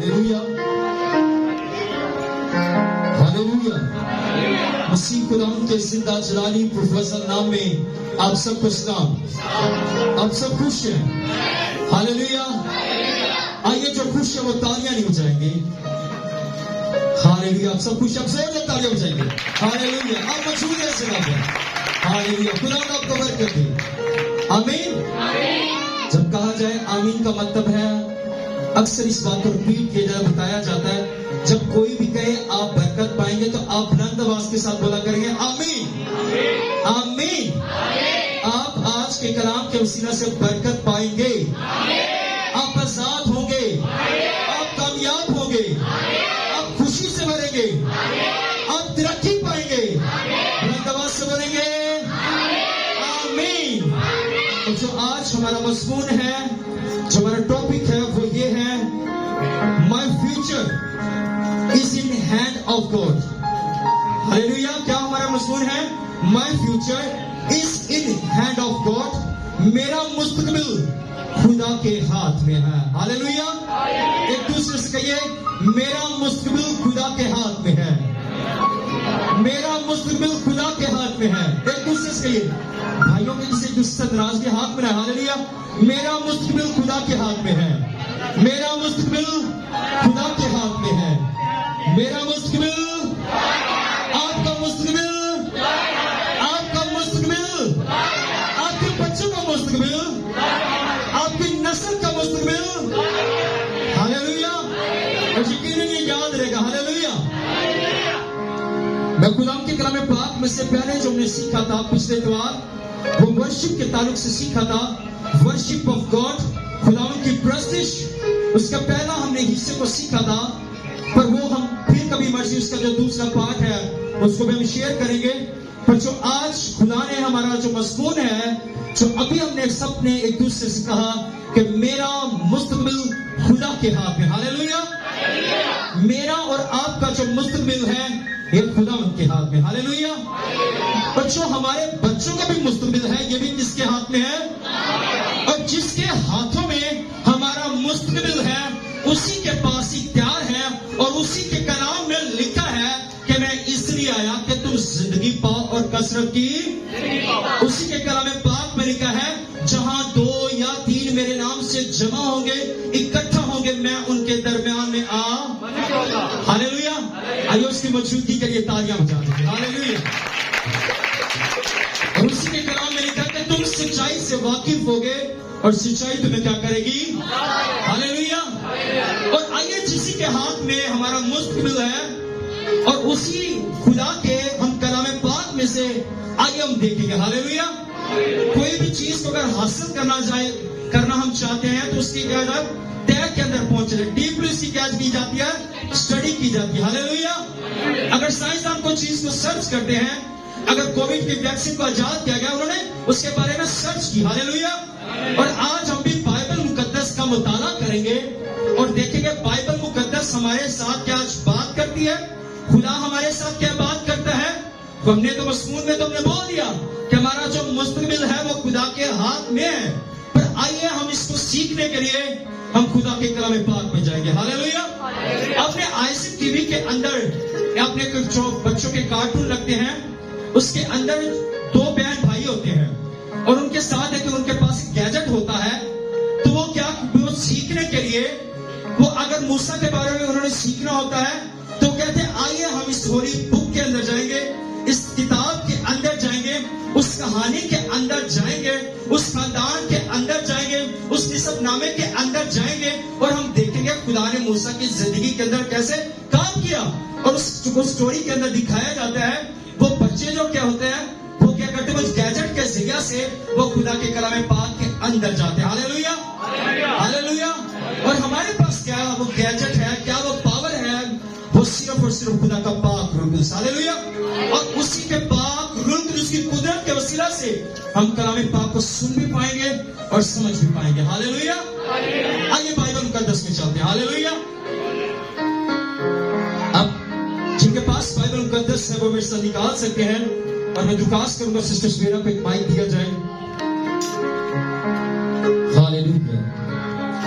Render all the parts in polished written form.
Hallelujah, hallelujah. मसीह खुदावंद के जिंदा जलाली प्रोफेसर नाम में आप सबको सलाम। आप सब खुश हैं? हालेलुया। आइए जो खुश है वो तालियां नहीं बजाएंगे। हालेलुया। आप सब खुश, आप जोरदार तालियां बजाएंगे। हालेलुया। आप मौजूद हैं इस जगह पर। हालेलुया। खुदावंद आपको बरकत दे। आमीन। जब कहा जाए आमीन का मतलब है, अक्सर इस बात को रिपीट किया जाता, बताया जाता है, जब कोई भी कहे आप बरकत पाएंगे तो आप बुलंद आवाज के साथ बोला करेंगे आमीन, आमीन। आप आज के कलाम के वसीला से बरकत पाएंगे, आप आजाद होंगे, आप कामयाब होंगे, आप खुशी से भरेंगे, आप तरक्की पाएंगे। बुलंद आवाज से बोलेंगे आमीन। तो जो आज हमारा मज़मून है, जो हमारा टॉपिक है, वो ये है, my future is in hand of God. Hallelujah. क्या हमारा मज़मून है? My future is in hand of God. मेरा मुस्तकबिल खुदा के हाथ में है। हालेलुया। एक दूसरे से कहिए, मेरा मुस्तकबिल खुदा के हाथ में है। मेरा मुस्तकबिल खुदा के हाथ में है। एक दूसरे से कहिए, भाइयों के जिसे दूसरे नाराज के हाथ में है। हालेलुया। मेरा मुस्तकबिल खुदा के हाथ में है। मेरा मुस्तकबिल खुदा के हाथ में है। मेरा मुस्तकबिल, आपका मुस्तकबिल, आपका मुस्तकबिल, आपके बच्चों का मुस्तकबिल, आपकी नस्ल का मुस्तकबिल। हालेलुया। और यकीनन ये याद रहेगा। हालेलुया। मैं खुदाम के कलाम पाक में से पहले जो हमने सीखा था पिछले इतवार, वो वर्शिप के ताल्लुक से सीखा था। वर्शिप ऑफ गॉड, खुदावंद की प्रस्तिश, उसका पहला हमने हिस्से को सीखा था, पर वो हम फिर कभी मर्जी उसका जो दूसरा पार्ट है उसको भी हम शेयर करेंगे। पर जो आज खुदा ने हमारा जो मज़मून है, जो अभी हमने सबने एक दूसरे से कहा कि मेरा मुस्तकबिल खुदा के हाथ में। हालेलुया। मेरा और आपका जो मुस्तकबिल है ये खुदावंद के हाथ में। हालेलुया। और जो हमारे बच्चों का भी मुस्तकबिल है ये भी किसके हाथ में है? और जिसके हाथों में हमारा मुस्तकबिल है उसी के पास इख्तियार है, और उसी के कलाम में लिखा है कि मैं इसलिए आया कि तुम जिंदगी पाओ और कसरत की। उसी के कलाम पाक में लिखा है, जहां 2 या 3 मेरे नाम से जमा होंगे, इकट्ठा होंगे, मैं उनके दरमियान में आ। हालेलुया। आइए उसकी मौजूदगी के लिए तालियां बजा देंगे। हालेलुया। और उसी के कलाम में लिखा कि तुम सच्चाई से वाकिफ होगे और सच्चाई तुम्हें क्या करेगी? हालेलुया। और आइए जिसी के हाथ में हमारा मुस्तकबिल है और उसी खुदा के हम कलाम पाक में से आगे हम देखेंगे। हालेलुया। कोई भी चीज को अगर हासिल करना हम चाहते हैं तो उसकी क्या तय के अंदर पहुंचने, डीपली उसकी क्या की जाती है? स्टडी की जाती है। हालेलुया। अगर साइंसदान कोई चीज को सर्च करते हैं, अगर कोविड की वैक्सीन को आजाद किया गया, उन्होंने उसके बारे में सर्च की। हालेलुया। और आज हम भी बाइबल मुकद्दस का मुताला करेंगे और देखेंगे बाइबल मुकद्दस हमारे साथ क्या बात करती है, खुदा हमारे साथ क्या बात करता है। तो हमने तो मज़मून में तो हमने बोल दिया कि हमारा जो मुस्तकबिल है वो खुदा के हाथ में है। पर आइए हम इसको सीखने के लिए हम खुदा के कलाम पाक में जाएंगे। हालेलुया। अपने आईसी टीवी के अंदर अपने जो बच्चों के कार्टून लगते हैं उसके अंदर 2 बहन भाई होते हैं और उनके साथ है कि उनके पास एक गैजेट होता है। तो वो क्या, वो सीखने के लिए, वो अगर मूसा के बारे में उन्होंने सीखना होता है तो कहते हैं आइए हम इस होली बुक के अंदर जाएंगे, इस किताब के अंदर जाएंगे, उस कहानी के अंदर जाएंगे, उस खानदान के अंदर जाएंगे, उस निसबनामे के अंदर जाएंगे और हम देखेंगे खुदा ने मूसा की जिंदगी के अंदर कैसे काम किया। और उस स्टोरी के अंदर दिखाया जाता है वो बच्चे जो क्या होते हैं, वो क्या करते हैं, उस गैजेट के जरिए से वो खुदा के कलाम पाक के अंदर जाते हैं। हालेलुया। हालेलुया। और हमारे पास क्या वो गैजेट है, क्या वो पावर है, वो सिर्फ और सिर्फ खुदा का पाक रूह। हालेलुया। और उसी के पाक रूह, उसकी कुदरत के वसीला से हम कलाम पाक को सुन भी पाएंगे और समझ भी पाएंगे। हालेलुया। आइए बाइबल मुकद्दस में चलते हैं। हालेलुया। अब जिनके पास बाइबल मुकद्दस है वो मेरे साथ निकाल सकते हैं और मैं दुकास करूंगा सिस्टर सवेरा को एक माइक दिया जाए। हालेलुया।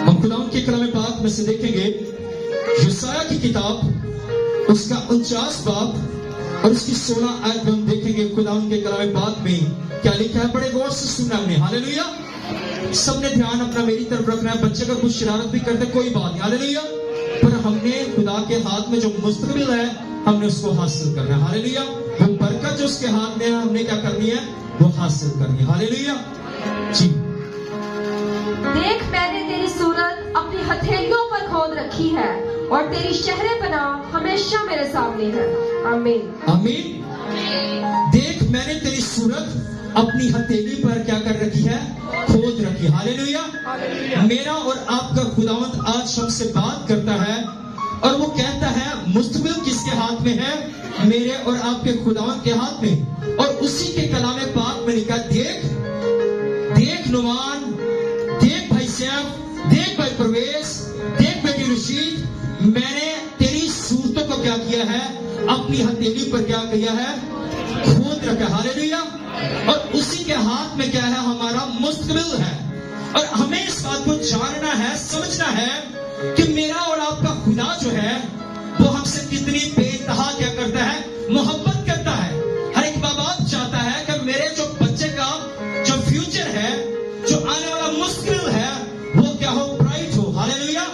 हम खुदावंद के कलाम पाक में से देखेंगे यशायाह की किताब उसका 49 बाब और उसकी 16 आयत में हम देखेंगे खुदा उनके कलाम बाद में क्या लिखा है। बड़े गौर से सुनना हमने। हालेलुया। सबने ध्यान अपना मेरी तरफ रखना है। बच्चे अगर कुछ शरारत भी करते कोई बात नहीं। हालेलुया। पर हमने खुदा के हाथ में जो मुस्तकबिल है हमने उसको हासिल करना है। हालेलुया। वो बरकत जो उसके हाथ में है हमने क्या करनी है, वो हासिल करनी है। हालेलुया जी। देख मैंने तेरी सूरत अपनी हथेलियों पर खोद रखी है और तेरी शहर-ए-पनाह हमेशा मेरे सामने है। आमीन आमीन। देख मैंने तेरी सूरत अपनी हथेली पर क्या कर रखी है, खोद रखी। हालेलुया। मेरा और आपका खुदावंद आज हमसे बात करता है और वो कहता है मुस्तकबिल किसके हाथ में है, मेरे और आपके खुदावंद के हाथ में। और उसी के कलाम पाक में लिखा, देख देख नुमान, देख भाई सैफ, देख भाई परवेज, देख बेटी रशीद, मैंने तेरी सूरतों को क्या किया है, अपनी हथेली पर क्या किया है, खोद रखा। हालेलुया। और उसी के हाथ में क्या है, हमारा मुस्तकबिल है। और हमें इस बात को जानना है, समझना है कि मेरा और आपका खुदा जो है वो हमसे कितनी बेइंतहा क्या करता है, मोहब्बत करता है। हर एक माँ बाप चाहता है कि मेरे जो बच्चे का जो फ्यूचर है, जो आने वाला मुस्तकबिल है, वो क्या हो, ब्राइट हो। हालेलुया।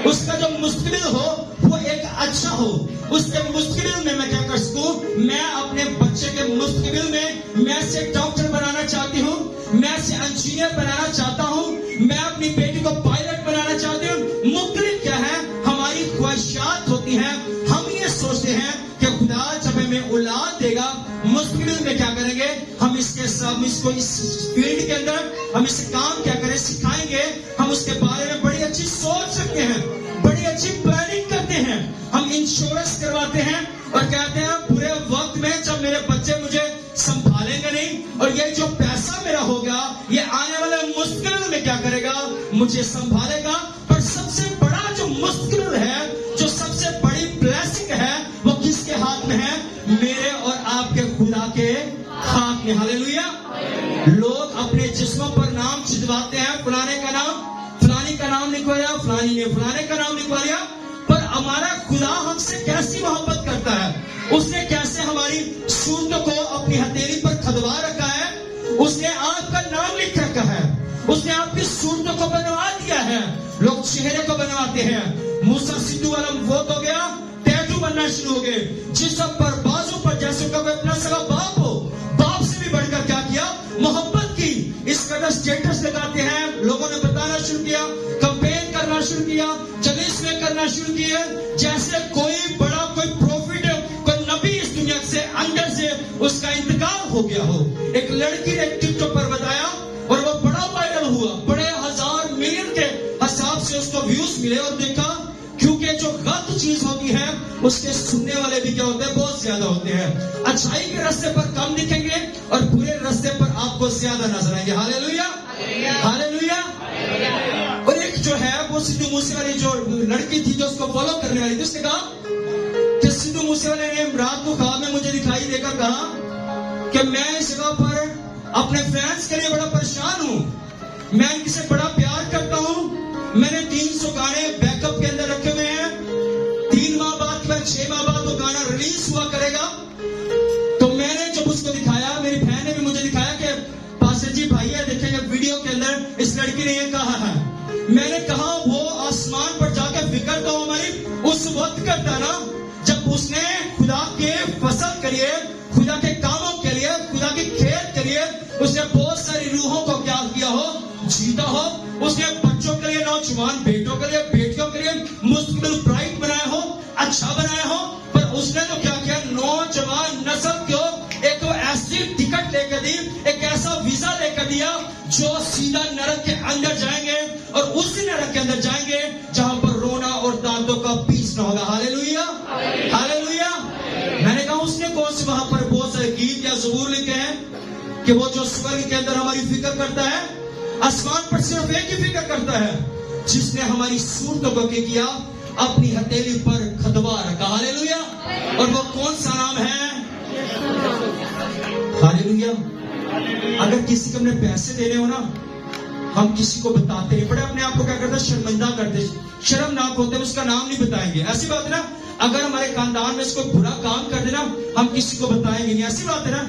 उसका जो मुस्तकबिल हो वो एक अच्छा हो। उसके मुस्तकबिल में मैं क्या कर सकूं, मैं अपने बच्चे के मुस्तकबिल में मैं से डॉक्टर बनाना चाहती हूँ, मैं से इंजीनियर बनाना चाहता हूँ, मैं अपनी बेटी को पायलट बनाना चाहती हूँ। मुख्तलिफ क्या है हमारी ख्वाहिशात होती हैं। हम ये सोचते हैं कि खुदा जब हमें औलाद देगा मुस्तकबिल में क्या करेंगे, हम इसके सब इसको इस फील्ड के अंदर हम इसे काम क्या करें, सिखाएंगे। हम उसके बारे में बड़ी अच्छी सोच रखते हैं, बड़ी अच्छी प्लानिंग करते हैं। हम इंश्योरेंस करवाते हैं और कहते हैं पूरे वक्त में जब मेरे बच्चे मुझे संभालेंगे नहीं और ये जो पैसा मेरा होगा ये आने वाले मुस्तकबिल में क्या करेगा, मुझे संभालेगा। पर सबसे बड़ा जो मुस्तकबिल है, जो सबसे बड़ी ब्लेसिंग है, वो किसके हाथ में है, मेरे और आपके खुदा के हाथ में। हालेलुया। लोग अपने जिस्मों पर नाम चितवाते हैं, फलाने का नाम, फलानी का नाम लिखवा लिया, फलानी ने फलाने का नाम लिखवा लिया। पर हमारा खुदा हमसे कैसी मोहब्बत करता है, उसने कैसे हमारी सूरतों को अपनी हथेली पर खदवा रखा है, उसने आपका नाम लिख रखा है, उसने आपकी सूरतों को बनवा दिया है। लोग चेहरे को बनवाते हैं। मूसा सिद्धू वाला वोट हो गया, टैटू बनना शुरू हो गए, जिस्म पर, बाजू पर, जैसे कोई अपना सगा बाप हो, बाप से भी बढ़कर क्या किया, मोहब्बत की। इस कदर स्टेटस लगाते हैं, लोगों ने बताना शुरू किया, कंपेन करना शुरू किया, जलीस में करना शुरू किया, जैसे कोई बड़ा कोई प्रॉफिट, कोई नबी इस दुनिया से अंदर से उसका इंतकाल हो गया हो। एक लड़की ने टिकटॉक पर बताया और वो बड़ा वायरल हुआ, बड़े हजार मिलियन के हिसाब से उसको व्यूज मिले। और देखा क्योंकि जो गलत चीज होती है उसके सुनने वाले भी क्या होते हैं, बहुत ज्यादा होते हैं। अच्छाई के रास्ते पर कम दिखेंगे और बुरे रास्ते पर आपको ज्यादा नजर आएंगे। हालेलुया। हालेलुया। और एक जो है वो सिद्धू मूसे वाली जो लड़की थी जो उसको फॉलो करने वाली थी, उसने कहा कि सिद्धू मूसे वाले ने रात को ख्वाब में मुझे दिखाई देकर कहा कि मैं इस जगह पर अपने फैंस के लिए बड़ा परेशान हूं, मैं इनसे बड़ा प्यार करता हूं, मैंने 300 गाने बैकअप के अंदर रखे हुए हैं, 3 माह बाद 6 माह बाद वो गाना रिलीज हुआ करेगा। तो मैंने जब उसको दिखाया, मेरी बहन ने भी मुझे दिखाया कि पास्टर जी भाई है देखेंगे वीडियो के अंदर इस लड़की ने ये कहा है। मैंने कहा वो आसमान पर जाकर फिक्र तो हमारी उस वक्त करता ना जब उसने खुदा के फसल के लिए, खुदा के कामों के लिए, खुदा के खेत के लिए उसने बहुत सारी रूहों को क्या किया हो, जीता हो। उसने बच्चों के लिए, नौजवान बेटों के लिए, बेटियों के लिए मुस्तकबिल ब्राइट बनाया हो, अच्छा बनाया हो। पर उसने तो क्या किया, नौजवान नस्ल को एक तो ऐसी टिकट लेकर दी, एक ऐसा वीजा लेकर दिया जो सीधा नरक के अंदर जाएंगे और उसी नरक के अंदर जाएंगे जहां पर रोना और दांतों का पीसना होगा। हालेलुया। हालेलुया। मैंने कहा उसने कौन से वहां पर बहुत सारे गीत या ज़बूर लिखे हैं कि वो जो स्वर्ग के अंदर हमारी फिक्र करता है, आसमान पर सिर्फ एक ही फिक्र करता है, जिसने हमारी सूरतों को किया, अपनी हथेली पर खदवा रखा। हालेलुया। और वो कौन सा नाम है, हालेलुया। अगर किसी को अपने पैसे देने हो ना, हम किसी को बताते नहीं, बड़े अपने आप को क्या करते, शर्मिंदा करते, शर्मनाक होते, उसका नाम नहीं बताएंगे। ऐसी बात है ना, अगर हमारे खानदान में इसको बुरा काम कर देना, हम किसी को बताएंगे नहीं। ऐसी बात है ना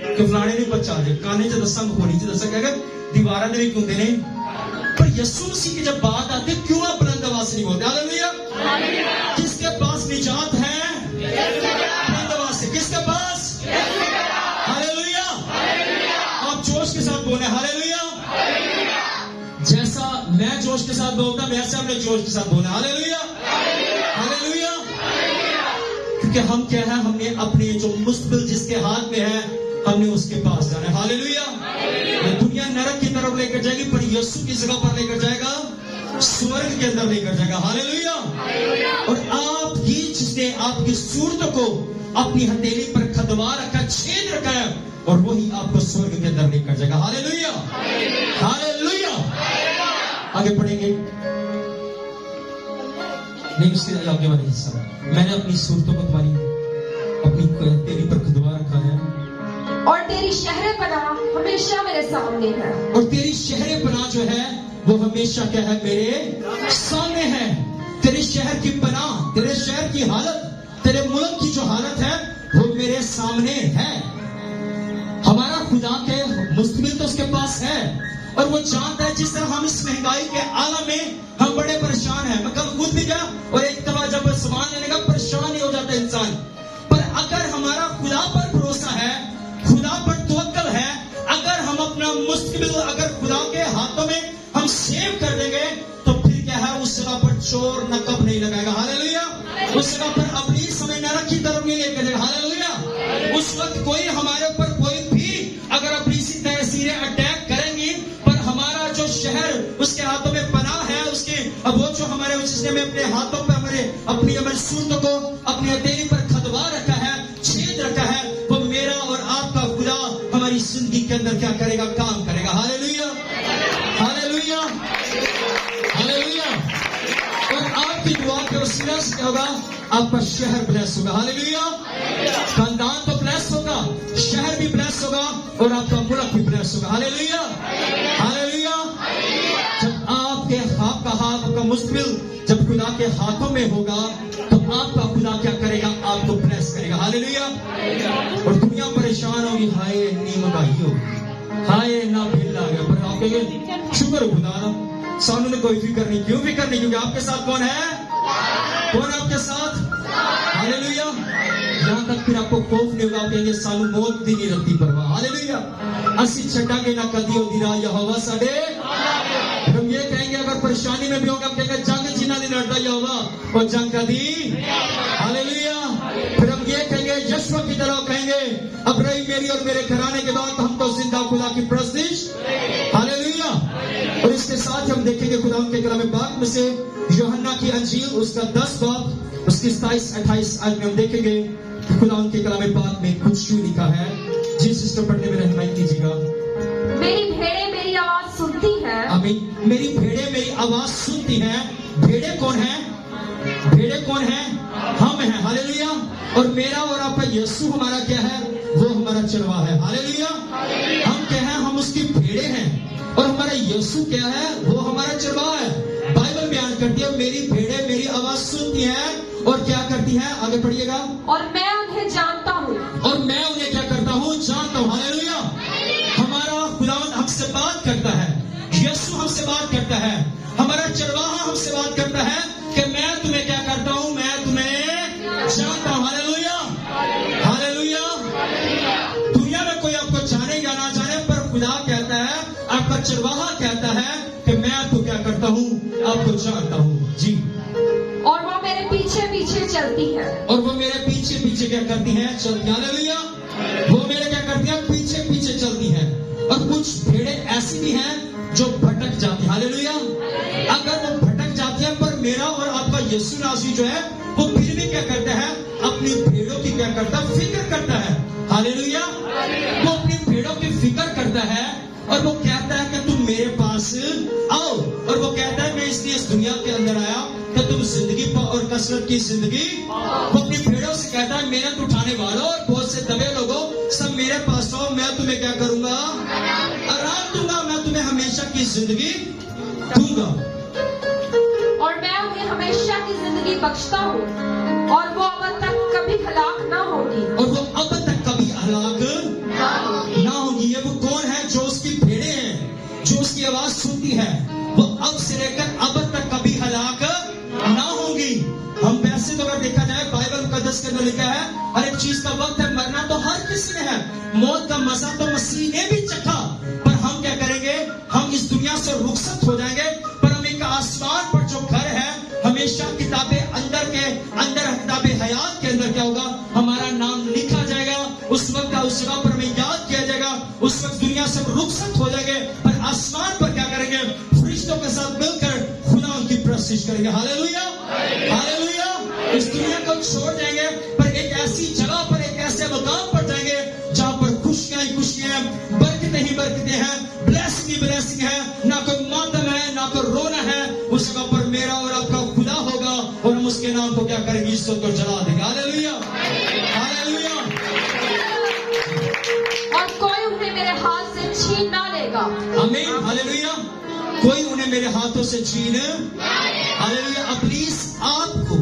कि फलाने ने बचा दे, काने च दसा होनी च दसा, क्या दीवारा ने भी कुंदे नहीं। पर यीशु मसीह की जब बात आती है, क्यों आप बुलंद आवाज नहीं बोलते? हालेलुया। किसके पास निजात है? बुलंद आवाज से। किसके पास? हालेलुया। आप जोश के साथ बोले हालेलुया। जैसा मैं जोश के साथ बोलता, वैसे हमने जोश के साथ बोला हालेलुया, हालेलुया। क्योंकि हम क्या है, हमने अपने जो मुस्तकबिल जिसके हाथ में है, हमने उसके पास जाना है। हालेलुया। दुनिया नरक की तरफ लेकर जाएगी, पर यीशु की जगह पर लेकर जाएगा, स्वर्ग के अंदर लेकर जाएगा। हालेलुया। और आपकी जिसने आपकी सूरत को अपनी हथेली पर खदवा रखा, छेद रखा है, और वही आपको स्वर्ग के अंदर लेकर जाएगा। Hallelujah, hallelujah. आगे पढ़ेंगे, नहीं उसके आगे वाला हिस्सा, मैंने अपनी सूरतों को तुम्हारी अपनी हथेली पर खदवा रखा है, और तेरी शहर पनाह हमेशा मेरे सामने है। और तेरी शहर पनाह जो है वो हमेशा क्या है, मेरे सामने है। तेरे शहर की पनाह, तेरे शहर की हालत, तेरे मुल्क की जो हालत है, वो मेरे सामने है। हमारा खुदा के मुस्तकिल तो उसके पास है, और वो जानता है जिस तरह हम इस महंगाई के आलम में हम बड़े परेशान हैं। मैं कल खुद भी गया, और एक दफा जब सामान लेने का परेशान ही हो जाता है इंसान। पर अगर हमारा खुदा पर भरोसा है, खुदा पर तवक्कल है, अगर हम अपना मुस्तकिल अगर खुदा के हाथों में हम सेव कर देंगे, तो फिर क्या है, उस जगह पर चोर नकब नहीं लगाएगा। हालेलुया। उस जगह पर अपनी समय नरक की तरफ नहीं लेकर जाएगा। हालेलुया। उस वक्त कोई हमारे ऊपर कोई भी अगर अपनी सी तहसीरें अटैक करेंगी, पर हमारा जो शहर उसके हाथों में पनाह है, उसके अब वो जो हमारे जिसने में अपने हाथों पर हमारे अपनी सूरत को अपनी हथेली पर खदवा रखा है, छेद रखा है, वो मेरा और आपका खुदा हमारी जिंदगी के अंदर क्या करेगा, काम करेगा। Hallelujah, hallelujah, hallelujah. और आपकी दुआ के वसीले से क्या होगा, आपका शहर ब्लेस होगा। हालेलुया। खानदान तो ब्लेस होगा, शहर भी ब्लेस होगा, और आपका मुल्क भी ब्लेस होगा। Hallelujah, hallelujah. जब आपका मुस्तकिल जब खुदा के हाथों में होगा, तो आपका खुदा क्या करेगा, आपको ब्लेस करेगा। हालेलुया। और दुनिया परेशान होगी, हाय नी महंगाई होगी, हाय ना बिल आ गया, पर आप कहेंगे शुक्र है खुदा ना, सानू ने कोई फिक्र नहीं। क्यों फिक्र नहीं? क्योंकि आपके साथ कौन है? कौन है आपके साथ? हालेलुया। यहां तक फिर आपको खौफ नहीं होगा, आप कहेंगे सानू मौत दी नहीं रखती परवाह। हालेलुया। असि छटांगे ना कदी होती राह यहोवा साडे। हम ये कहेंगे अगर परेशानी में भी होगा, हम कहेंगे जंग जिन्ना नहीं लड़ता यहोवा, और जंग कदी। हालेलुया। फिर हम ये कहेंगे यशवा की तरह कहेंगे, अब रही मेरी और मेरे घराने के बाद हम तो जिंदा खुदा की प्रस्तिश। हालेलुया। और इसके साथ हम देखेंगे खुदा के कलाम पाक में से यूहन्ना की अंजील उसका 10 बाब उसकी 27-28 आज में हम देखेंगे खुदा के कलाम पाक में कुछ यूं लिखा है। जी सिस्टर पढ़ने में रहनुमाई कीजिएगा। मेरी भेड़ें मेरी आवाज सुनती हैं। आमीन। मेरी भेड़ें मेरी आवाज सुनती हैं। भेड़े कौन है? भेड़े कौन है? हम हैं। हालेलुया। और मेरा और आपका यीशु हमारा क्या है? वो हमारा चरवाहा है। हालेलुया। हम क्या है? हम उसकी भेड़े हैं, और हमारा यीशु क्या है? वो हमारा चरवाहा है। बाइबल बयान करती है मेरी भेड़ें मेरी आवाज सुनती हैं, और क्या करती हैं? आगे पढ़िएगा। और मैं उन्हें जानता हूँ, और मैं उन्हें क्या करता हूँ? जानता हूँ। हालेलुया। हमारा खुदावंद हमसे बात करता है, यीशु हमसे बात करता है, हमारा चरवाहा हमसे बात करता है कि मैं तुम्हें क्या करता हूँ? मैं तुम्हें जानता हूँ। Hallelujah, hallelujah. दुनिया में कोई आपको जाने या ना जाने, पर खुदा कहता है, आपका चरवाहा कहता है कि मैं आपको क्या करता हूँ? आपको जानता हूँ। जी। और वो मेरे पीछे पीछे चलती है। और वो मेरे पीछे पीछे क्या करती हैं? चलती। हालेलुया। वो मेरे क्या करती हैं? पीछे पीछे चलती हैं। और कुछ भेड़े ऐसी भी हैं जो भटक जाती हैं। हालेलुया। अगर वो भटक जाती है, पर मेरा और आपका यीशु नासरी जो है, वो फिर भी क्या करता है? अपनी भेड़ों की क्या करता है? फिक्र करता है। हालेलुया। वो अपनी भेड़ों की फिक्र करता है, और वो कहता है कि तुम मेरे पास आओ। और वो कहता है मैं इसलिए इस दुनिया के अंदर आया कि तुम जिंदगी और कसरत की जिंदगी। वो अपनी भेड़ों से कहता है मेहनत उठाने वालों और बहुत से दबे लोगों, सब मेरे पास आओ, मैं तुम्हें क्या करूंगा? आराम दूंगा। मैं तुम्हें हमेशा की जिंदगी दूंगा। और मैं उन्हें हमेशा की जिंदगी बख्शता हूँ और वो अब तक कभी हलाक ना होगी। और वो अब तक कभी हलाक ना होगी। ये वो कौन है? जो उसकी भेड़ें हैं, जो उसकी आवाज सुनती है, वो अब से लेकर अब तक कभी हलाक ना होगी। हम वैसे तो अगर देखा जाए बाइबल मुकद्दस के अंदर लिखा है हर एक चीज का वक्त है, मरना तो हर किसी ने है, मौत का मजा तो मसीह ने भी चखा। पर हम क्या करेंगे? हम इस दुनिया से रुखसत हो जाएंगे, पर हम एक आसमान पर जो घर है, हमेशा किताबें अंदर किताबें हयात के अंदर क्या होगा? हमारा नाम लिखा जाएगा। उस वक्त उस जगह पर हमें याद किया जाएगा। उस वक्त दुनिया से रुखसत हो जाएंगे, पर आसमान पर क्या करेंगे? फरिश्तों के साथ मिलकर खुदा उनकी प्रस्तुति करेंगे। Hallelujah, hallelujah. इस दुनिया को छोड़ जाएंगे, पर एक ऐसी जगह पर, एक ऐसे मुकाम पर जाएंगे जहां पर खुशियां ही खुशियां हैं, बरकतें ही बरकतें हैं, ब्लेसिंग ही ब्लेसिंग है, ना कोई मातम है, ना कोई रोना है। उस जगह पर मेरा और आपका खुदा होगा और हम उसके नाम को क्या करेंगे? ईश्वर को जला देंगे। Hallelujah, hallelujah. और कोई उन्हें मेरे हाथ से छीन ना लेगा। आमीन, हालेलुया। कोई उन्हें मेरे हाथों से छीन, हालेलुया, अपलीस आपको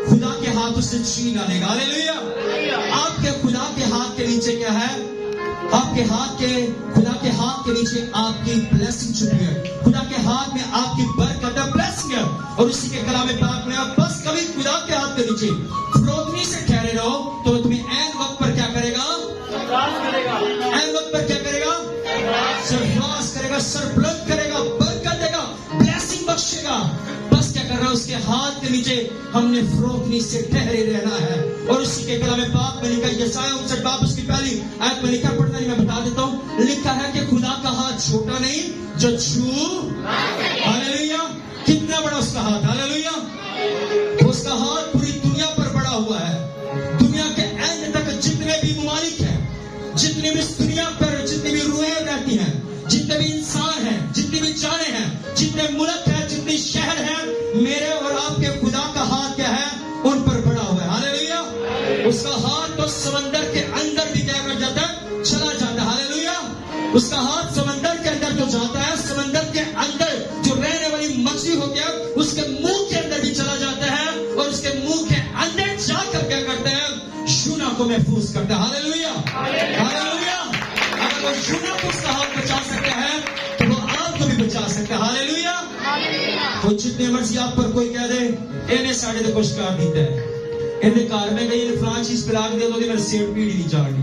खुदा के हाथों से छीन ना लेगा। हालेलुया। आपके खुदा के हाथ के नीचे क्या है? आपके हाथ के, खुदा के हाथ के नीचे आपकी ब्लेसिंग छुपी है। खुदा के हाथ में आपकी बरकत है, ब्लेसिंग है। और उसी के कलाम पाक में आप बस कभी खुदा के हाथ के नीचे फरोतनी से ठहरे रहो तो तुम्हें ऐन वक्त पर क्या करेगा? ऐन वक्त पर क्या करेगा? सरफराज करेगा, सर बुलंद करेगा, बरकत देगा, ब्लेसिंग बख्शेगा। बस क्या करना? उसके हाथ के नीचे हमने फरोतनी से ठहरे रहना है। और उसी के कलाम पाक में लिखा, यशायाह 59 बाब उसकी पहली आयत में लिखा, पढ़ना नहीं, मैं बता देता हूँ। लिखा है कि खुदा का हाथ छोटा नहीं जो छू, हालेलुया। कितना बड़ा उसका हाथ, हालेलुया। उसका हाथ पूरी दुनिया पर बड़ा हुआ है। दुनिया के एंड तक जितने भी ममालिक हैं, जितने भी इस दुनिया पर जितनी भी रूहें रहती हैं, जितने भी इंसान हैं, जितनी भी जाने हैं, जितने मुल्क हैं, जितनी शहर हैं, मेरे और आपके खुदा का हाथ क्या है? उन पर बड़ा हुआ है। हालेलुया। उसका हाथ तो समंदर के अंदर भी क्या कर जाता है? चला जाता है। हालेलुया। उसका हाथ समंदर के अंदर जो जाता है, समंदर के अंदर जो रहने वाली मछली हो गया, उसके मुंह के अंदर भी चला जाता है और उसके मुंह के अंदर जाकर क्या करता है? यूना को महफूज करता है। Hallelujah, hallelujah. अगर वो यूना को उसका हाथ बचा सकता है तो वो आपको भी बचा सकता है। हालेलुया। वो जितने मर्जी आप पर कोई कह दे, इन्हें साढ़े तो कुछ कर देता है, इन्हें घर में गई फलां चीज पिला के दे दो, मेरे सिर पीड़ नहीं जा रही,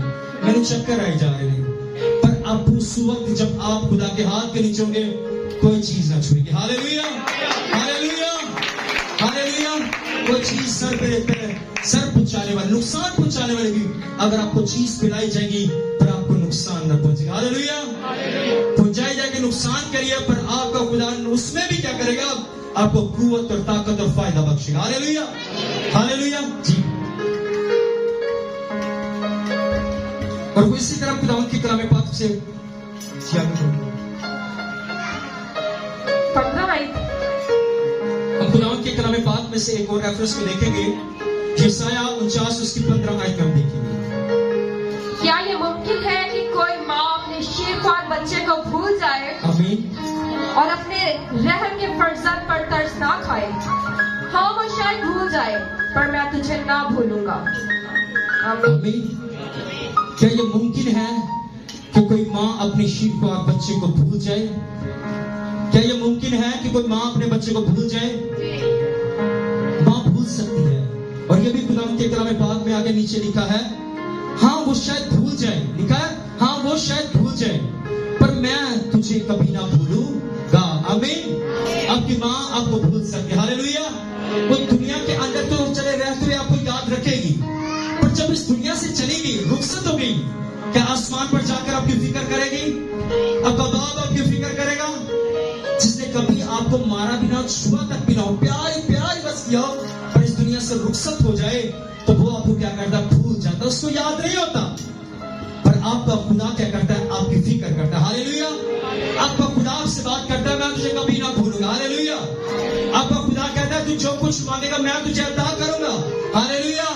मैंने चक्कर आई जा रहे हैं। पर अब उस वक्त जब आप खुदा के हाथ के नीचे होंगे, कोई चीज ना छुएगी। Hallelujah, hallelujah, hallelujah. कोई चीज सर पे रहते हैं, सर पहुंचाने वाले, नुकसान पहुंचाने वाले भी अगर आपको चीज पिलाई जाएगी पर आपको नुकसान न पहुंचेगा। हालेलुया। पहुंचाई जाएगी नुकसान करिए, पर आपका खुदा उसमें भी क्या करेगा? आपको कुव्वत और ताकत और फायदा बख्शेगा। हालेलुया, हालेलुया जी। और वो इसी तरह खुदा की कलाम पाक से 15 आयत, हम खुदा की कलाम पाक में से एक और रेफरेंस को देखेंगे, यशायाह 49 उसकी 15 आयत में देखेंगे। क्या ये मुमकिन है कि कोई माँ अपने शीरख्वार बच्चे को भूल जाए आमीन, और अपने रहम के फर्जंद पर तरस ना खाए? हाँ, वो शायद भूल जाए, पर मैं तुझे ना भूलूंगा। आमीन। आमीन। क्या ये मुमकिन है कि कोई माँ अपने शीरख्वार बच्चे को भूल जाए? क्या ये मुमकिन है कि कोई माँ अपने बच्चे को भूल जाए? माँ भूल सकती है। और ये भी खुदा के कलाम पाक में आगे नीचे लिखा है, हाँ वो शायद भूल जाए। लिखा है, हाँ वो शायद भूल जाए, पर मैं तुझे कभी ना भूलूंगा। आमीन। आपकी माँ आपको भूल सकती है। हालेलुया। वो दुनिया के अंदर तो चले रहते हुए आपको याद रखेगी, पर जब इस दुनिया से चलेगी, रुखसत हो गई, क्या आसमान पर जाकर आपकी फिक्र करेगी? आपका बाप आपकी फिक्र करेगा? जिसने कभी आपको मारा भी ना, छुआ तक भी ना हो, प्यार प्यार बस किया हो, पर इस दुनिया से रुखसत हो जाए तो वो आपको क्या करता? भूल जाता, उसको याद नहीं होता। पर आपका खुदा क्या करता है? आपकी फिक्र करता है। हालेलुया। आपका खुदा आपसे बात करता है, मैं तुझे कभी ना भूलूंगा। हालेलुया। आपका खुदा कहता है, तू जो कुछ मांगेगा मैं तुझे अता करूंगा। Hallelujah,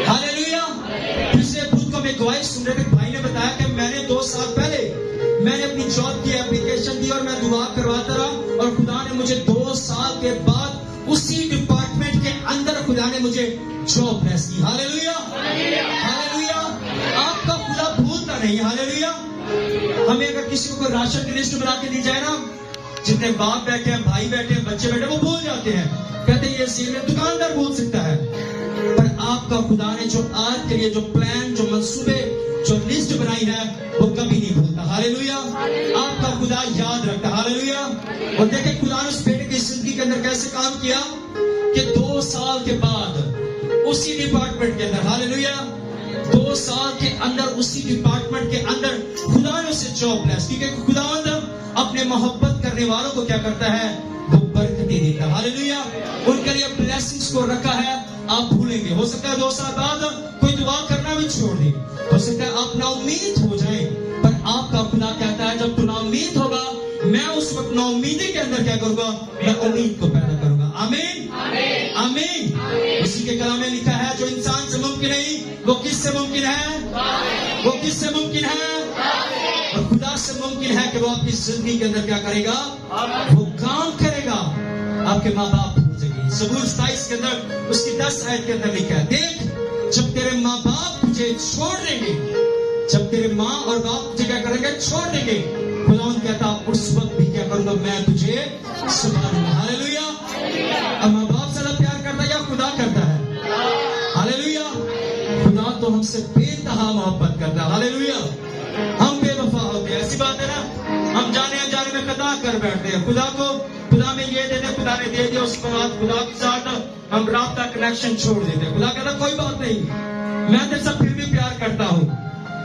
hallelujah. पिछले बुध को मैं गवाही सुन रहे थे, भाई ने बताया कि मैंने 2 साल पहले मैंने अपनी जॉब की एप्लीकेशन दी और मैं दुआ करवाता रहा और खुदा ने मुझे 2 साल के बाद उसी डिपार्टमेंट के अंदर खुदा ने मुझे जॉब प्रेस की। Hallelujah, hallelujah. आपका खुदा भूलता नहीं। हालेलुया। हमें अगर किसी को कोई राशन की लिस्ट बना के दी जाए ना, जितने बाप बैठे हैं, भाई बैठे हैं, बच्चे बैठे हैं, वो भूल जाते हैं, कहते हैं ये सीन दुकानदार भूल सकता है, पर आपका खुदा ने जो आज के लिए जो प्लान, जो मंसूबे, जो लिस्ट बनाई है, वो कभी नहीं भूलता। हालेलुया। आपका खुदा याद रखता। हालेलुया। और देखें खुदा ने उस बेटे की जिंदगी के अंदर कैसे काम किया कि 2 साल के बाद उसी डिपार्टमेंट के अंदर, हालेलुया, 2 साल के अंदर उसी डिपार्टमेंट के अंदर खुदा ने उसे जॉब प्लेस की। क्योंकि खुदावंद अपने मोहब्बत करने वालों को क्या करता है, वो बरकतें देता है। हालेलुया। उनके लिए ब्लेसिंग्स को रखा है। आप भूलेंगे, हो सकता है 2 साल बाद कोई दुआ करना भी छोड़ दे, हो सकता है आप नाउम्मीद हो जाए, पर आपका खुदा कहता है जब तू नाउम्मीद होगा, मैं उस वक्त नाउम्मीदी के अंदर क्या करूंगा, मैं उम्मीद को पैदा करूंगा। आमीन, आमीन। उसी के कलाम में लिखा है जो इंसान से मुमकिन नहीं, वो किससे मुमकिन है, वो किससे मुमकिन है, और खुदा से मुमकिन है कि वो आपकी जिंदगी के अंदर क्या करेगा, वो काम करेगा। आपके माँ बाप भूल जाएंगे। सबूर 27 के अंदर उसकी 10 आयत के अंदर लिखा है, देख जब तेरे माँ बाप तुझे छोड़ देंगे, जब तेरे माँ और बाप तुझे क्या करेंगे, छोड़ देंगे, खुदावंद कहता उस वक्त भी क्या करूंगा, मैं तुझे संभालूंगा। हालेलुया। अब माँ बाप से ज्यादा प्यार करता है या खुदा करता है? हालेलुया। खुदा तो हमसे बेतहा मोहब्बत करता है। हालेलुया। हम बेवफा होते हैं, ऐसी बात है ना, हम जाने अनजाने में खता कर बैठते हैं। खुदा को, खुदा में ये दे दे, खुदा ने दे दिया, उसके बाद खुदा के साथ हम राब्ता कनेक्शन छोड़ देते हैं। खुदा कहता कोई बात नहीं, मैं तेरे से फिर भी प्यार करता हूँ,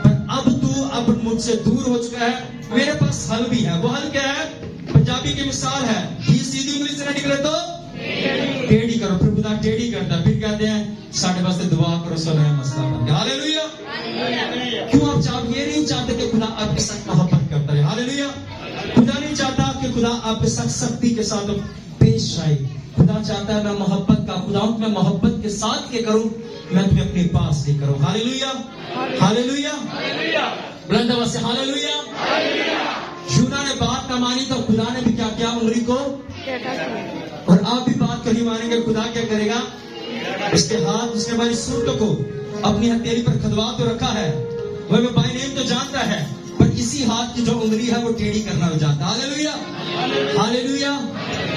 पर अब तू अब मुझसे दूर हो चुका है, मेरे पास हल भी है। वो हल क्या है? पंजाबी की मिसाल है, सीधी उंगली से ना निकले तो टेढ़ी करो। फिर खुदा टेढ़ी करता है, फिर कहते हैं साढ़े वास्ते दुआ करो, सो नया मसला बन गया। हालेलुया। क्यों आप ये नहीं चाहते कि खुदा आपके साथ मोहब्बत करता है? हालेलुया। खुदा नहीं चाहता कि खुदा आपके साथ सख्ती के साथ पेश आए। खुदा चाहता है मैं मोहब्बत का खुदा, मैं मोहब्बत के साथ क्या करूं, मैं तुम्हें अपने पास ले करूं। हालेलुया, हालेलुया, बुलंद आवाज से हालेलुया। यूना ने बात ना मानी तो खुदा ने भी क्या किया, उंगली को, और आप भी बात कहीं मानेंगे, खुदा क्या करेगा, उसके हाथ, उसने हमारी सुरतों को अपनी हथेली पर खदवा तो रखा है, वह बाय नेम तो जानता है, पर इसी हाथ की जो उंगली है वो टेढ़ी करना भी जानता है। Hallelujah, hallelujah.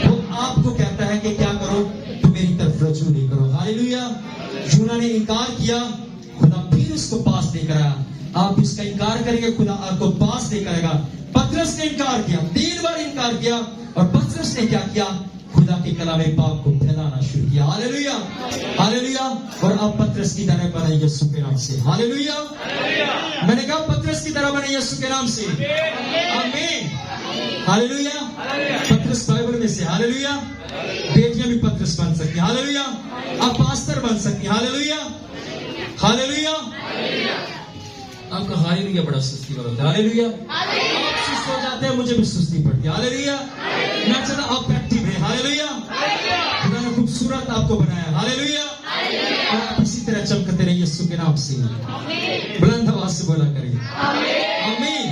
वो आपको कहता है कि क्या करो, तुम मेरी तरफ रजू नहीं करो। हालेलुया। यूना ने इनकार किया, खुदा फिर उसको पास लेकर आया। आप इसका इनकार करेंगे, खुदा आपको पास लेकर आएगा। पतरस ने इनकार किया, 3 बार इनकार किया, और पतरस ने क्या किया, खुदा के कलाम पाक को फैलाना शुरू किया। Hallelujah, hallelujah. और अब पतरस की तरह बने यीशु के नाम से। हालेलुया। मैंने कहा पतरस की तरह बने यीशु के नाम से। आमीन, हालेलुया। पतरस बाइबल में से, हालेलुया। बेटियां भी पतरस बन सकती, हालेलुया। आप पास्टर बन सकती, हालेलुया, हालेलुया। आपका हालेलुया बड़ा सुस्ती वाला होता है। हालेलुया। आप सुस्त हो जाते हैं, मुझे भी सुस्ती पड़ती है। हालेलुया। मैं चाहता आप एक्टिव है। हालेलुया। खुदा ने खूबसूरत आपको बनाया। हालेलुया। और आप इसी तरह चमकते रहिए यीशु के नाम से। बुलंद आवाज से बोला करिए आमीन,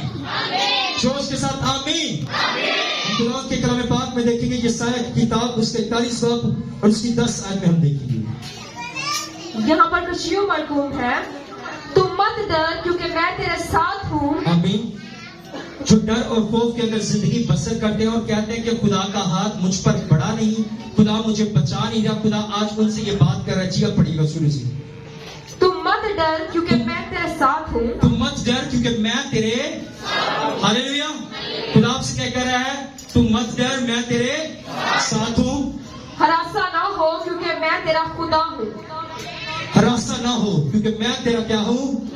जोश के साथ आमीन। खुदा के कलाम पाक में देखेंगे यशायाह की किताब उसके 41 बाब और उसकी 10 आयत में हम देखेंगे। यहाँ पर कुछ यूं मरकूम है, तुम मत डर क्योंकि मैं तेरे साथ हूँ। आमीन। जो डर और खौफ के अंदर जिंदगी बसर करते हैं और कहते हैं कि खुदा का हाथ मुझ पर पड़ा नहीं, खुदा मुझे बचा नहीं रहा, खुदा आज उनसे ये बात कर रहा है। पड़ेगा शुरू से, तुम मत डर क्योंकि मैं तेरे साथ हूँ। तुम मत डर क्योंकि मैं तेरे, हालेलुया। खुदा आपसे क्या कह रहा है, तुम मत डर, मैं तेरे साथ हूँ। हरासा ना हो क्योंकि मैं तेरा खुदा हूँ। हरासा ना हो क्योंकि मैं तेरा क्या हूँ,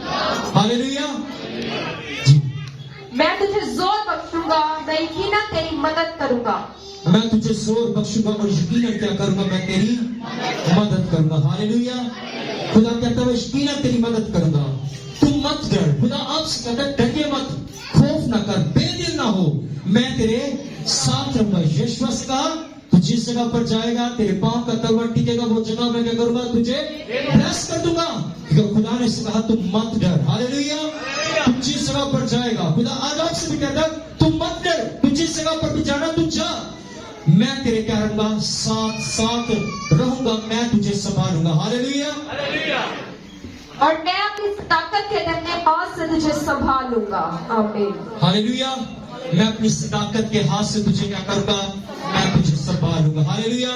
हालेलुया। मैं तुझे जोर बख्शूंगा, मैं यकीनन तेरी मदद करूंगा। मैं तुझे जोर बख्शूंगा और यकीनन क्या करूंगा, मैं तेरी मदद करूंगा। हालेलुया। खुदा कहता है यकीनन तेरी मदद करूंगा। तुम मत डर, खुदा आपसे कहता है डरिए मत, खौफ ना कर, बेदिल ना हो, मैं तेरे साथ रहूंगा। यीशु से कहा तू जिस जगह पर जाएगा तेरे पांव का तलवा टिकेगा, वो जगह मैं क्या करूंगा, तुझे ब्लेस कर दूंगा। क्योंकि खुदा ने कहा तुम मत डर। हालेलुया। तू जिस जगह पर जाएगा, खुदा आज आपसे भी कहता है तू मत डर, तू जिस जगह पर भी जाना तू जा, मैं तेरे क्या रहूंगा, साथ साथ रहूंगा, मैं तुझे संभालूंगा। हालेलुया। और मैं अपनी ताकत के डंडे हाथ से तुझे संभालूंगा। आमीन। हालेलुया। मैं अपनी सदाकत के हाथ से तुझे क्या करूंगा, मैं तुझे संभालूंगा। हालेलुया।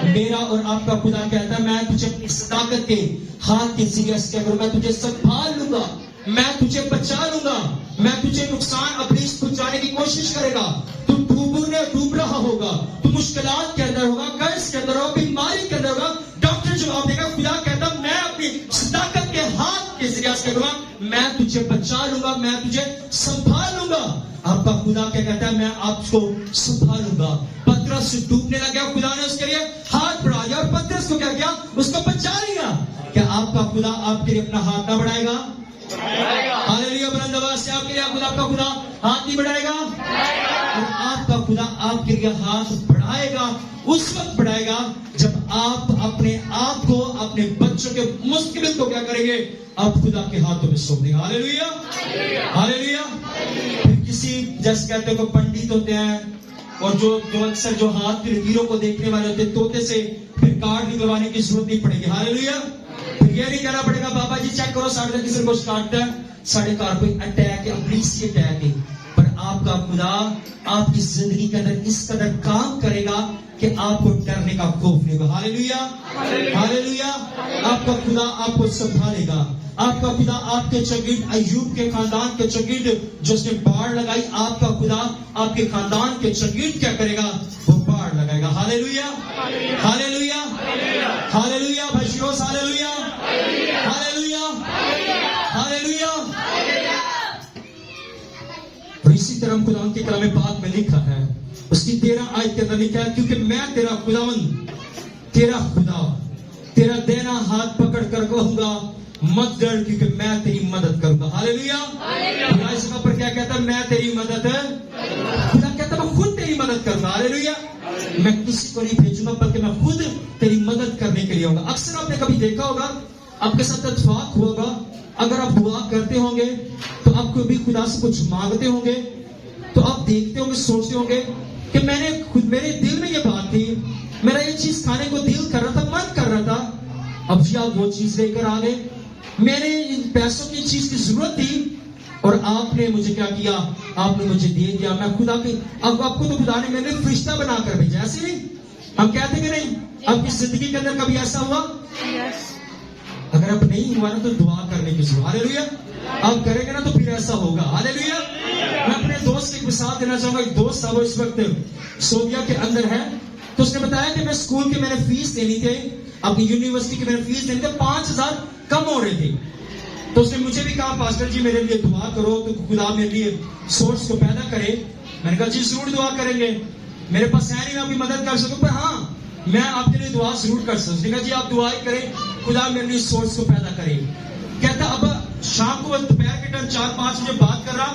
मेरा और आपका खुदा कहता है मैं तुझे अपनी सदाकत के हाथ के जरिए क्या करूंगा, तुझे संभाल लूंगा, मैं तुझे बचा लूंगा, मैं तुझे नुकसान अपनी पहुंचाने की कोशिश करेगा, तू डूब रहा होगा, तू मुश्किलात के अंदर होगा, कर्ज के अंदर होगा, बीमारी के अंदर होगा, डॉक्टर जवाब देगा, खुदा कहता मैं अपनी सदाकत के हाथ के जरिए करूंगा, मैं तुझे बचा लूंगा, मैं तुझे संभाल लूंगा। आपका खुदा क्या कहता है, मैं आपको संभालूंगा। पतरस डूबने लगा, खुदा ने उसके लिए हाथ बढ़ाया और पतरस को क्या किया, उसको बचा लिया। क्या आपका खुदा आपके लिए अपना हाथ ना बढ़ाएगा? हालेलुया। बुलंद आवाज से आपके लिए आपका खुदा हाथ नहीं बढ़ाएगा, और आपका खुदा आपके लिए हाथ बढ़ाएगा उस वक्त बढ़ाएगा जब आप अपने आप को, अपने बच्चों के मुस्तकबिल को क्या करेंगे, आप खुदा के हाथों में सौंप देंगे। हालेलुया। हालेलुया। फिर किसी जैसे कहते हैं पंडित होते हैं और जो अक्सर जो हाथ की लकीरों को देखने वाले होते हैं, तोते से फिर कार्ड निकलवाने की जरूरत नहीं पड़ेगी। हालेलुया। फिर ये नहीं कहना पड़ेगा बाबा जी चेक करो साढ़े किसी को काटता है, साढ़े कार कोई अटैक है, पुलिस की अटैक है, पर आपका खुदा आपकी जिंदगी के अंदर इस कदर काम करेगा कि आपको डरने का खौफ नहीं होगा। हालेलुया। हालेलुया। आपका खुदा आपको संभालेगा। आपका खुदा आपके चगिर्द, अय्यूब के खानदान के चगिर्द जो उसने बाढ़ लगाई, आपका खुदा आपके खानदान के चगिर्द क्या करेगा, वो बाढ़ लगाएगा। हालेलुया। हालेलुया। हालेलुया। भाई शिरोस हालेलुया। हालेलुया। हालेलुया। और इसी तरह खुदा के कलाम पाक में लिखा है, उसकी 13 आयत के अंदर लिखा है, क्योंकि मैं तेरा खुदावंद, तेरा खुदा, तेरा देना हाथ पकड़ कर कहूंगा मत डर, क्योंकि मैं तेरी मदद करूंगा। हालेलुया। खुदा इस जगह पर क्या कहता है, मैं तेरी मदद है, खुदा कहता है मैं खुद तेरी मदद करूंगा। हालेलुया। मैं किसी को नहीं भेजूंगा बल्कि मैं खुद तेरी मदद करने के लिए आऊंगा। अक्सर आपने कभी देखा होगा, आपके साथ इत्तेफाक होगा, अगर आप दुआ करते होंगे तो आप कभी खुदा से कुछ मांगते होंगे तो आप देखते होंगे, सोचते होंगे कि मैंने खुद, मेरे दिल में ये बात थी, मेरा ये चीज खाने को दिल कर रहा था, मन कर रहा था, अब जी आप वो चीज लेकर आ गए, मैंने इन पैसों की चीज की जरूरत थी और आपने मुझे क्या किया, आपने मुझे दे दिया। मैं खुदा के, अब आपको तो खुदा ने मैंने फरिश्ता बनाकर भेजा, ऐसे नहीं हम कहते कि नहीं? आपकी जिंदगी के अंदर कभी ऐसा हुआ? अगर आप नहीं हुआ ना तो दुआ करने की जरूरत। हालेलुया। आप करेंगे ना तो फिर ऐसा होगा। हालेलुया। मैं अपने दोस्त की एक मिसाल देना चाहूंगा। एक दोस्त था, वो इस वक्त सऊदीया के अंदर है, तो उसने बताया कि मैं स्कूल की मैंने फीस देनी थी, अपनी यूनिवर्सिटी की मैंने फीस देनी थी, 5,000 कम हो रही थी। तो उसने मुझे भी कहा पास्टर जी मेरे लिए दुआ करो तो खुदा मेरे लिए सोर्स को पैदा करे। मैंने कहा जी जरूर दुआ करेंगे, मेरे पास है नहीं मैं आपकी मदद कर सकूं, पर हाँ मैं आपके लिए दुआ जरूर कर सकता। उसने कहा जी आप दुआ ही करें, खुदा मेरे लिए सोर्स को पैदा करे। कहता अब शाम को दोपहर के टाइम 4-5 बजे बात कर रहा,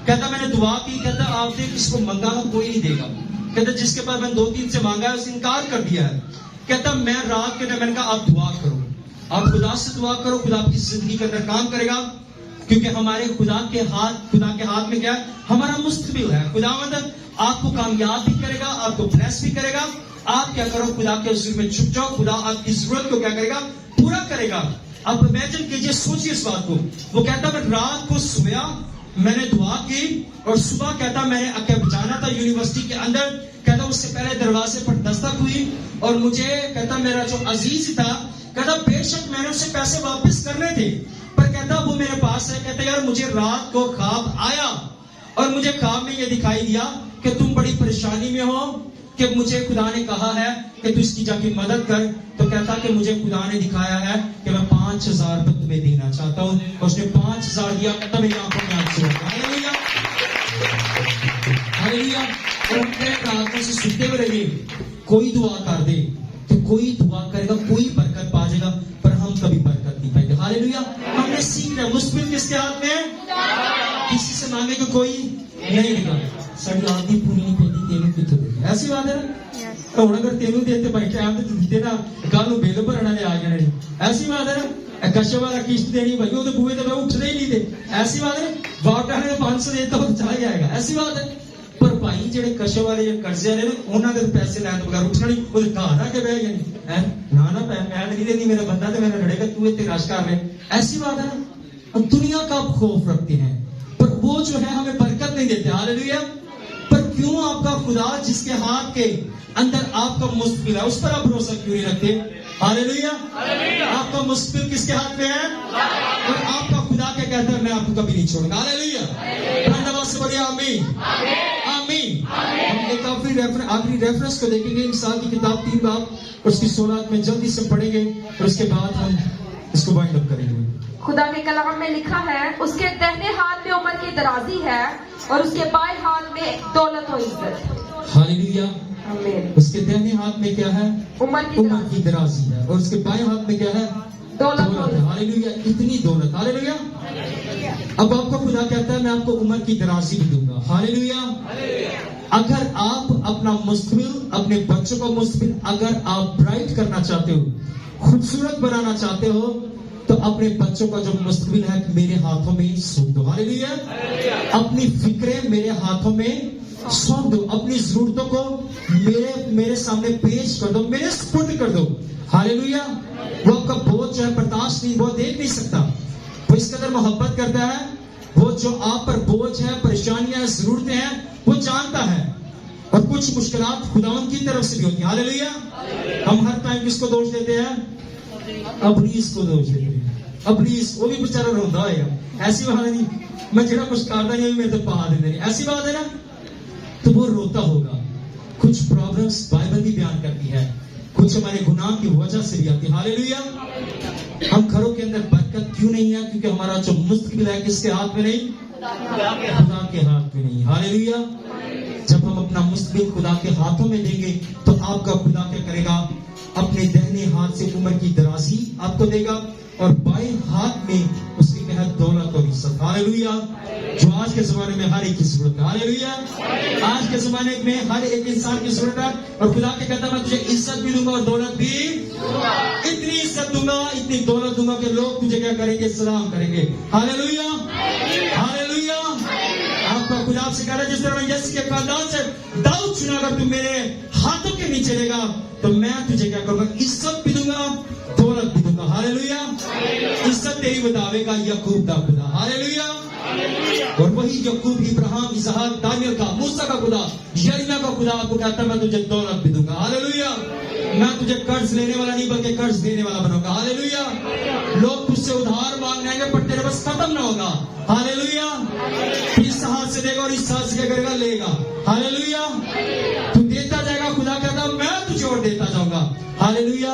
कहता मैंने दुआ की, कहता आपने किसको मांगा कोई नहीं देगा, कहता जिसके पास मैंने 2-3 से मांगा है उसने इनकार कर दिया है। कहता मैं रात के टाइम मैंने कहा आप दुआ करो, आप खुदा से दुआ करो, खुदा आपकी जिंदगी के अंदर काम करेगा, क्योंकि हमारे खुदा के हाथ में क्या है, हमारा मुस्तकबिल है। खुदावंद आपको कामयाब भी करेगा, आपको ब्लेस भी करेगा। आप क्या करो, खुदा के हुजूर में छुप जाओ, खुदा आपकी जरूरत को क्या करेगा, पूरा करेगा। आप इमेजिन कीजिए, सोचिए इस बात को। वो कहता मैं रात को सोया, मैंने दुआ की और सुबह कहता मैंने आके जाना था यूनिवर्सिटी के अंदर, कहता उससे पहले दरवाजे पर दस्तक हुई और मुझे कहता मेरा जो अजीज था, कहता बेशक मैंने उससे पैसे वापस करने थे, पर कहता वो मेरे पास है, कहता यार मुझे रात को ख्वाब आया और मुझे ख्वाब में ये दिखाई दिया कि तुम बड़ी परेशानी में हो, कि मुझे खुदा ने कहा है कि तू इसकी जाके मदद कर। तो कहता कि मुझे खुदा ने दिखाया है कि मैं 5,000 रुपये तुम्हें देना चाहता हूँ, और उसने 5,000 दिया। कहता मेरी आंखों में आंसू आ गए। हालेलुया। हालेलुया। और अपने प्रार्थना से सुनते हुए रहिए, कोई दुआ कर दे तो कोई दुआ करेगा, कोई बरकत पा जाएगा, पर हम कभी बरकत नहीं पाएंगे। हालेलुया। हमने सीखना है, मुश्किल किसके हाथ में है, किसी से मांगे को कोई नहीं देगा। साड़ी आदमी पूरी नहीं पैती, तेनू कितों दे, ऐसी बात है ना। ਹੁਣ अगर तेनू देते भाई टाइम ਤੇ ਦਿੱਤੇ ਨਾ, ਕੱਲ ਨੂੰ ਬਿੱਲ ਭਰਨ ਵਾਲੇ ਆ ਜਾਣੇ ਨੇ, ऐसी बात है ना। कश्यप वाला किस्त देनी भाई, वो तो बूहे तो मैं उठते ही नहीं थे, ऐसी बात है। ਵਾਟਾਂ ਨੇ 500 ਦੇ ਦਿੱਤਾ ਉਹ ਚਲਾ ਜਾਏਗਾ, ਐਸੀ ਬਾਤ ਹੈ। ਪਰ ਭਾਈ ਜਿਹੜੇ ਕਸ਼ੇ ਵਾਲੇ ਜਾਂ ਕਰਜ਼ੇ ਵਾਲੇ ਨੇ ਉਹਨਾਂ ਦੇ ਪੈਸੇ ਲੈਣ ਤੋਂ ਬਗੈਰ ਉੱਠਣਾ ਨਹੀਂ, ਉਹਦੇ ਘਰ ਆ ਕੇ ਬਹਿ ਗਏ ਹੈ ਨਾ ਨਾ मैं नहीं देनी, मेरा बंदा तो मेरा लड़ेगा, तू इतने राश कर रहे, ऐसी बात है ना। हम दुनिया का खौफ रखते हैं पर वो जो है हमें बरकत नहीं देते। हालेलुया। पर क्यों आपका खुदा जिसके हाथ के अंदर आपका मुस्तकिल है उस पर आप भरोसा क्यों नहीं रखते? हालेलुया। आपका मुस्तकिल किसके हाथ में है? और आपका खुदा क्या कहता है, मैं आपको कभी नहीं छोड़ूंगा। हालेलुया। धन्यवाद से बढ़िया आमीन आमीन। हम एक आखिरी रेफरेंस को देखेंगे, मिसाल की किताब 3 बाब उसकी 16 में जल्दी से पढ़ेंगे और उसके बाद हम इसको वाइंड अप करेंगे। खुदा के कलाम में लिखा है, उसके दाहिने हाथ में उम्र की दराजी है और उसके बाएं हाथ में दौलत और इज्जत। हालेलुया। आमीन। उसके दाहिने हाथ में क्या है? उम्र की दराजी है और उसके बाएं हाथ में क्या है? दौलत है। हालेलुया। इतनी दौलत। हालेलुया। अब आपका खुदा कहता है मैं आपको उम्र की दराजी भी दूंगा। हालेलुया। अगर आप अपना मुस्तकबिल, अपने बच्चों का मुस्तकबिल अगर आप ब्राइट करना चाहते हो, खूबसूरत बनाना चाहते हो, तो अपने बच्चों का जो मुस्तकबिल है मेरे हाथों में सौंप दो। हालेलुया। अपनी फिक्रें मेरे हाथों में सौंप दो, अपनी जरूरतों को मेरे सामने पेश कर दो, मेरे सुपुर्द कर दो। हालेलुया। वो आपका बोझ जो है बर्दाश्त नहीं, वो देख नहीं सकता, वो इस कदर मोहब्बत करता है, वो जो आप पर बोझ है, परेशानियां, जरूरतें हैं, वो जानता है। और कुछ मुश्किलात खुदावंद की तरफ से भी होती है। हालेलुया। हम हर टाइम किसको दोष देते हैं? अबलीस को दोष देते हैं। अबलीस वो भी बेचारा रोंदा होएगा, ऐसी बात नहीं, मैं जेड़ा कुछ करदा नहीं मेरे तो पा देंदे नहीं, ऐसी बात है ना, तो वो रोता होगा। कुछ प्रॉब्लम्स बाइबल भी बयान करती है, कुछ हमारे गुनाह की वजह से भी आती है। हालेलुया। हम घरों के अंदर बरकत क्यों नहीं है? क्योंकि हमारा जो मुस्तकबिल है किसके हाथ में नहीं? खुदा के हाथ में नहीं। हालेलुया। जब हम अपना मुस्तकबिल खुदा के हाथों में देंगे तो आपका खुदा क्या करेगा? अपने दाहिने हाथ से उम्र की दराजी आपको देगा और बाएं हाथ में उसकी क्या है? दौलत और इज्जत। हालेलुया। जो आज के जमाने में हर एक की जरूरत है। हालेलुया। आज के जमाने में हर एक इंसान की जरूरत है और खुदा के कहता है मैं तुझे इज्जत भी दूंगा और दौलत भी, इतनी इज्जत दूंगा, इतनी दौलत दूंगा कि लोग तुझे क्या करेंगे? सलाम करेंगे। हालेलुया। हालेलुया। आपका खुदा आपसे कह रहा है जिस तरह मैं यीशु के खानदान से दाऊद चुना, अगर तू मेरे हाथों के नीचे रहेगा तो मैं तुझे क्या करूंगा? इज्जत भी दूंगा, दौलत भी दूंगा। हालेलुया। इज्जत तेरी बतावेगा याकूब दा खुदा। हालेलुया। और वही याकूब, इब्राहिम, इसहाक, दानियल का, मूसा का खुदा, यरीमिया का खुदा आपको कहता है मैं तुझे दौलत भी दूंगा। हालेलुया। मैं तुझे कर्ज लेने वाला नहीं बल्कि कर्ज देने वाला बनाऊंगा। हालेलुया। लोग तुझसे उधार मांगने आएंगे पर तेरे बस खत्म ना होगा। हालेलुया। इस हाथ से देगा और इस हाथ से क्या करेगा? लेगा। हालेलुया। तू देता जाएगा, खुदा कहता मैं तुझे और देता जाऊंगा। हालेलुया।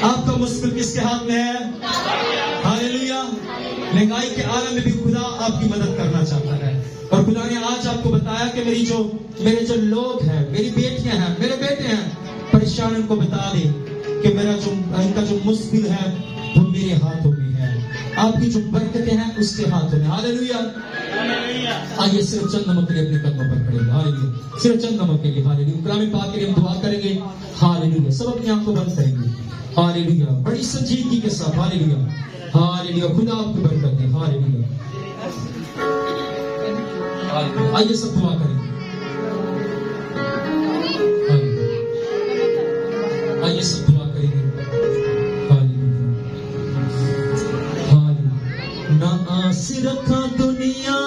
आपका मुश्किल किसके हाथ में है? हालेलुया। महंगाई के आलम में भी खुदा आपकी मदद करना चाहता है और खुदा ने आज आपको बताया कि मेरे जो लोग हैं, मेरी बेटियां हैं, मेरे बेटे हैं, परेशान उनको बता दे कि इनका जो मुश्किल है वो मेरे हाथों में है, आपकी जो बरकतें हैं उसके हाथों में। हालेलुया। आइए सिर्फ चंद नमक के लिए अपने कदमों पर खड़े हो। हालेलुया। सिर्फ चंद नमक के लिए। हालेलुया। कलाम पाक के लिए हम दुआ करेंगे। हालेलुया। सब अपनी आंखों बंद करेंगे। हालेलुया। बड़ी संजीदगी के साथ। हालेलुया। हालेलुया। खुदा आपकी बरकत दे। हालेलुया। आइए सब दुआ करेंगे। आइए सब दुआ करेंगे। हालेलुया। हालेलुया। ना आस रखा दुनिया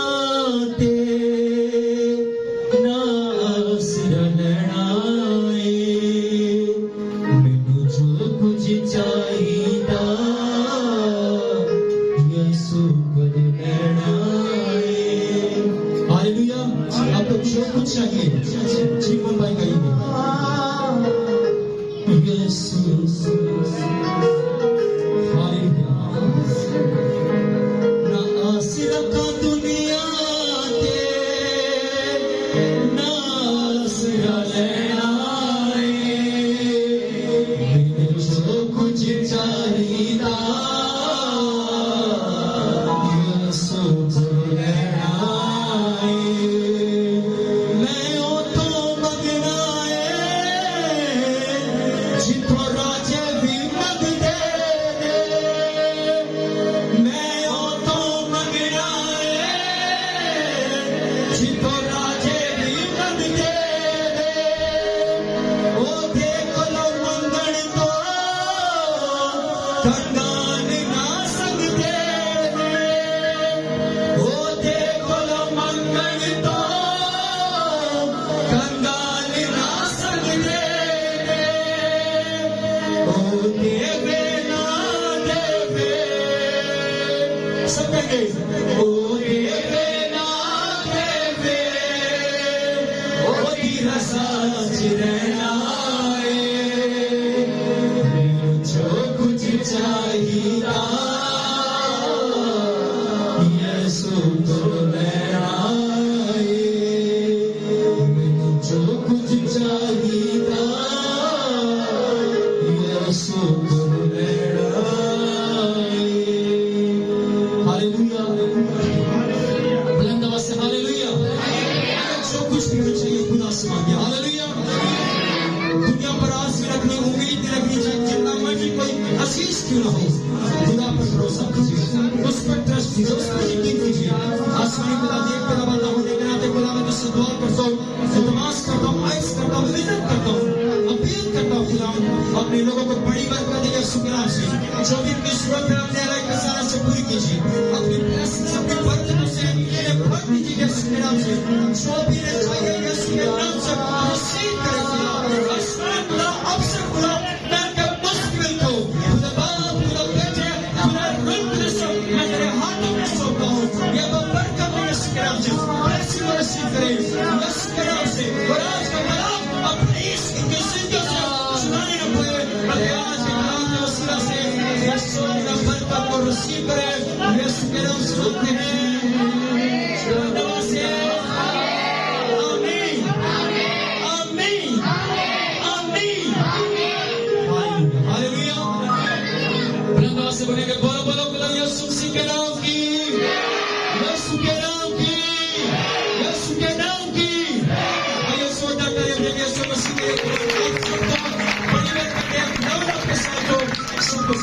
ते ना आसरा लेना है, मैनू जो कुछ चाहिदा यीशु कर लेना है। हालेलुया। आपको जो कुछ चाहिए जीवन भाई करेंगे। सकेंगे ओ देवे ना देवे ओ तेरा साथ रहना है जो कुछ चाहिए यीशु तो लेना है जो कुछ चाहिए यीशु तो लेना है हालेलुया बुलंद आवाज से हालेलुया जो कुछ भी हमें चाहिए खुदा से मांगे हालेलुया दुनिया पर आस भी रखनी उम्मीद भी रखनी चाहिए जितना मर्जी कोई आशीष क्यों ना हो खुदा पर भरोसा कीजिए उस पर ट्रस्ट कीजिए उस पर यकीन कीजिए आसमानी खुदा जी एक खुदा बंदा होने के नाते खुदा मैं तुझसे दुआ करता हूँ इल्तिमास करता हूँ आइस करता हूँ मिन्नत करता हूँ अपील करता हूँ खुदा अपने लोगों को बड़ी बरकत देंगे शुक्रान से जो भी इनकी जरूरत है अपने अलग खजाना से पूरी कीजिए अपनी ब्लेसिंग्स अपनी बरकतों से इन्हें भर दीजिए शुक्रान से जो भी इन्हें चाहिए यीशु के नाम से रिसीव करें खुदा आसमान खुदा अवसर खुदा मैं के मुश्किल को खुदा बाप खुदा बेटे खुदा रुल कृष्ण मैं तेरे हाथों में सौंपता हूँ ये बरकत में यीशु के नाम से रिसीव करें यीशु के नाम से और आज का कलाम अपने इनके जिंदगियों से सुनाने न पड़े बल्कि आज के कलाम के वसीला से यीशु की बरकत को रिसीव करें यीशु के नाम से रोकते हैं दवा से आमीन आमीन आमीन हालेलुया बुलंद आवाज से बोलेंगे बोलो बोलो खुदा यीशु मसीह के नाम की यीशु के नाम की यीशु के नाम की आइए सोचा करें यीशु मसीह के परिवर्तन के नाम के साथ सबको